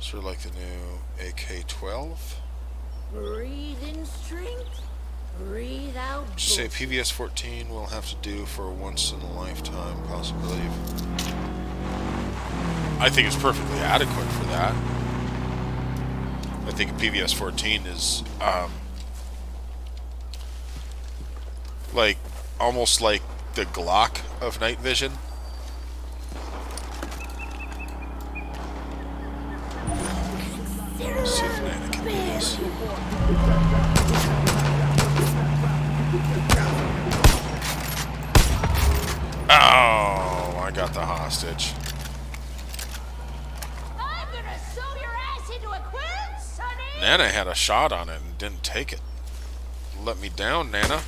Sort of like the new AK-12. Breathe in strength, breathe out Just say bullshit. PVS-14 will have to do for a once-in-a-lifetime possibility. I think it's perfectly adequate for that. I think a PVS-14 is like almost like the Glock of night vision. Let's see if Nana can do this. Oh, I got the hostage. I'm gonna sew your ass into a quilt, sonny! Nana had a shot on it and didn't take it. Let me down, Nana.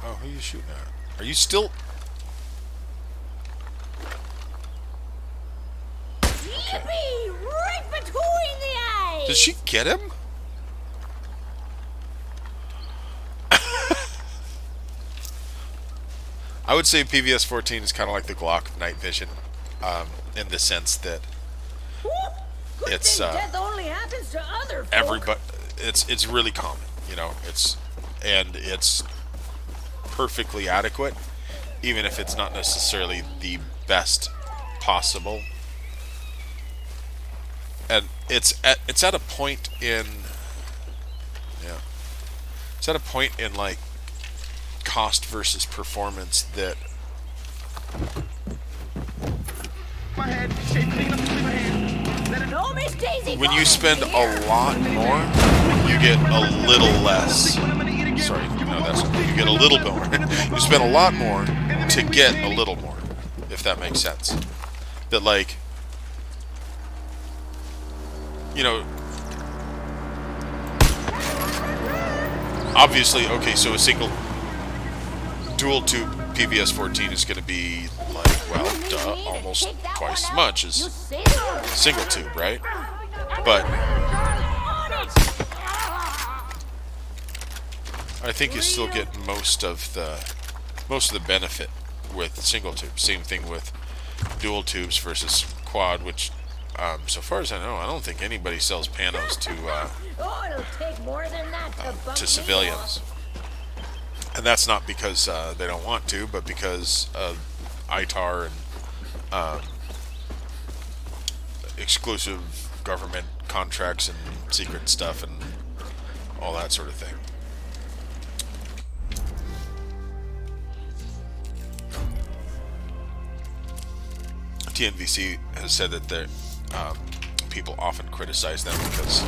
Oh, who are you shooting at? Are you still... Yippee! Right between the eyes! Did she get him? I would say PVS-14 is kind of like the Glock of night vision, in the sense that Good it's thing death only happens to other folk. everybody. It's really common, you know. It's perfectly adequate, even if it's not necessarily the best possible. And it's at a point in it's at a point in like cost versus performance that No, Miss Daisy. when you spend a lot more, you get a little less. Sorry, no, you get a little more. You spend a lot more to get a little more, if that makes sense. That like, you know, obviously, okay, so a single dual tube PVS-14 is going to be like, well, duh, almost twice as much as single tube, right? But I think you still get most of the benefit with single tube. Same thing with dual tubes versus quad, which so far as I know, I don't think anybody sells panos Oh, it'll take more than that to civilians. And that's not because they don't want to, but because of ITAR and exclusive government contracts and secret stuff and all that sort of thing. TNVC has said that people often criticize them because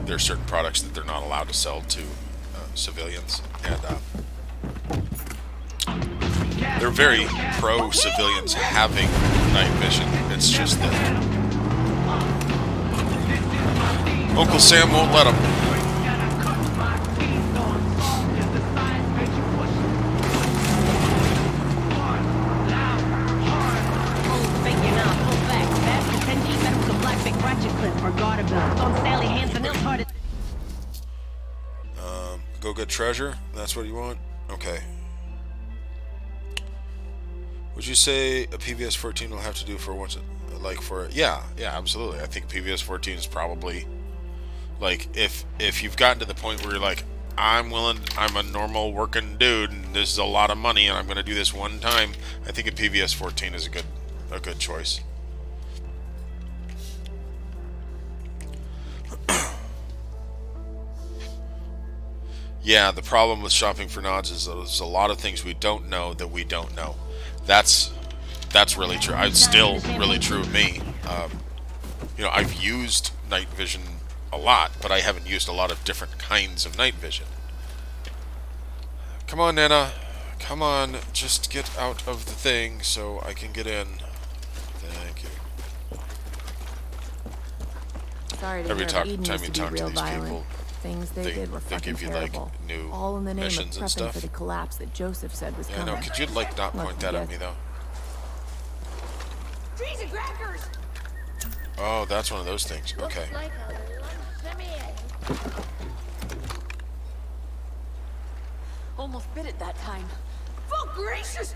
there are certain products that they're not allowed to sell to civilians, and they're very pro civilians having night vision. It's just that Uncle Sam won't let them. Go get treasure? That's what you want? Okay. Would you say a PVS-14 will have to do for once? Like for... Yeah, absolutely. I think PVS-14 is probably... Like, if you've gotten to the point where you're like, I'm a normal working dude, and this is a lot of money, and I'm going to do this one time, I think a PVS-14 is a good choice. Yeah, the problem with shopping for nods is there's a lot of things we don't know that we don't know. That's really true. It's still really true of me. You know, I've used night vision a lot, but I haven't used a lot of different kinds of night vision. Come on, Nana. Come on. Just get out of the thing so I can get in. Thank you. Sorry to Every hear time Eden you used to talk be to real these violent. people, Things they did were they fucking give you like terrible. new All in the name of missions and prepping stuff. for the collapse that Joseph said was Yeah, I coming. know. Could you like not point that at me though? Trees and crackers. Oh, that's one of those things. Looks Okay. like a lunch to me. Almost bit it that time. Oh, gracious!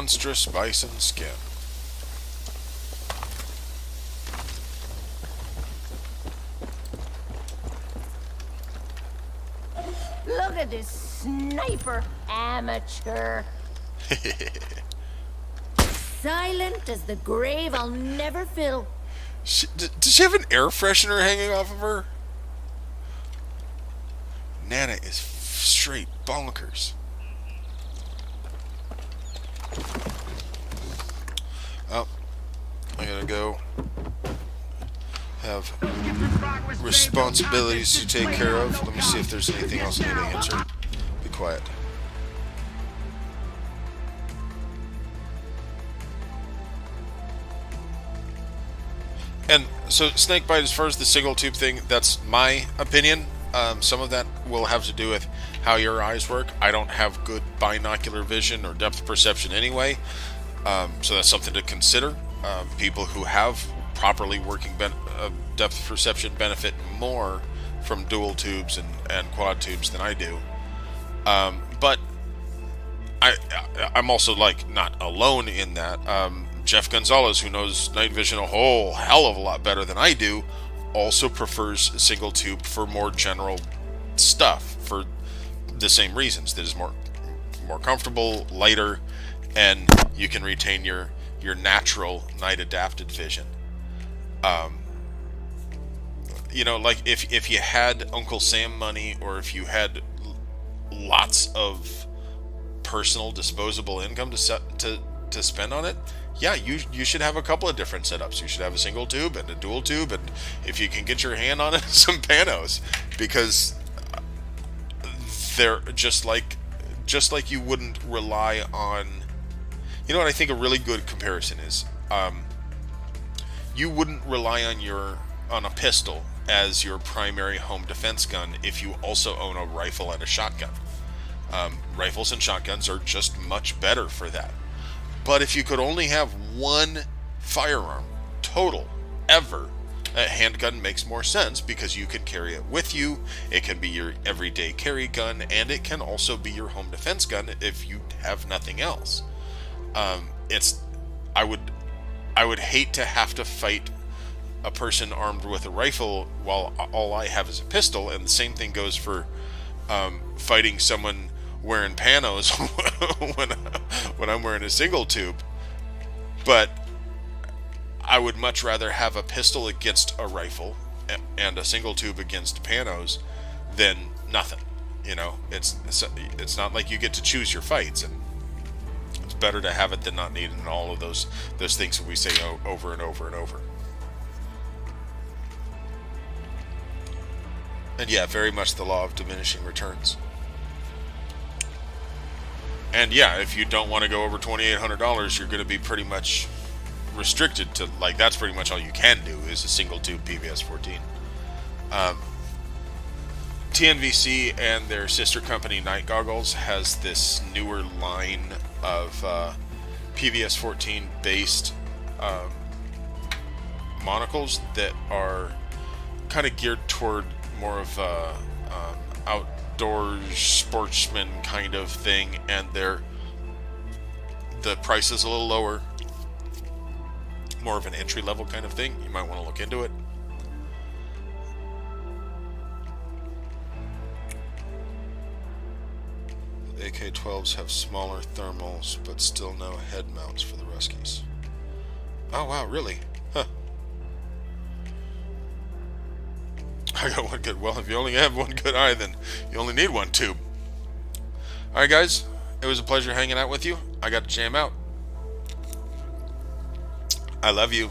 monstrous bison skin. Look at this sniper amateur. Silent as the grave I'll never fill. Does she have an air freshener hanging off of her? Nana is straight bonkers. Oh, I gotta go have responsibilities to take care of. Let me see if there's anything else I need to answer. Be quiet. And so snakebite, as far as the single tube thing, that's my opinion. Some of that will have to do with how your eyes work. I don't have good binocular vision or depth perception anyway, so that's something to consider. People who have properly working depth perception benefit more from dual tubes and quad tubes than I do. But I'm also like not alone in that. Jeff Gonzalez, who knows night vision a whole hell of a lot better than I do, also prefers a single tube for more general stuff for the same reasons. That is more comfortable, lighter, and you can retain your natural night adapted vision. You know, like if you had Uncle Sam money, or if you had lots of personal disposable income to spend on it, yeah, you should have a couple of different setups. You should have a single tube and a dual tube, and if you can get your hand on it, some panos, because they're just like you wouldn't rely on. You know what I think a really good comparison is? You wouldn't rely on a pistol as your primary home defense gun if you also own a rifle and a shotgun. Rifles and shotguns are just much better for that. But if you could only have one firearm total ever, a handgun makes more sense because you can carry it with you. It can be your everyday carry gun, and it can also be your home defense gun if you have nothing else. I would hate to have to fight a person armed with a rifle while all I have is a pistol, and the same thing goes for fighting someone wearing panos when I'm wearing a single tube. But I would much rather have a pistol against a rifle and a single tube against panos than nothing. You know, it's not like you get to choose your fights, and it's better to have it than not need it, and all of those things that we say over and over and over. And yeah, very much the law of diminishing returns. And yeah, if you don't want to go over $2,800, you're going to be pretty much restricted to, like, that's pretty much all you can do is a single tube PVS 14. TNVC and their sister company Night Goggles has this newer line of PVS 14 based monocles that are kind of geared toward more of a outdoors sportsman kind of thing, and the price is a little lower, more of an entry level kind of thing. You might want to look into it. The AK-12s have smaller thermals, but still no head mounts for the Ruskies. Oh wow, really? Huh. I got one good. Well, if you only have one good eye, then you only need one tube. Alright guys, it was a pleasure hanging out with you. I got to jam out. I love you.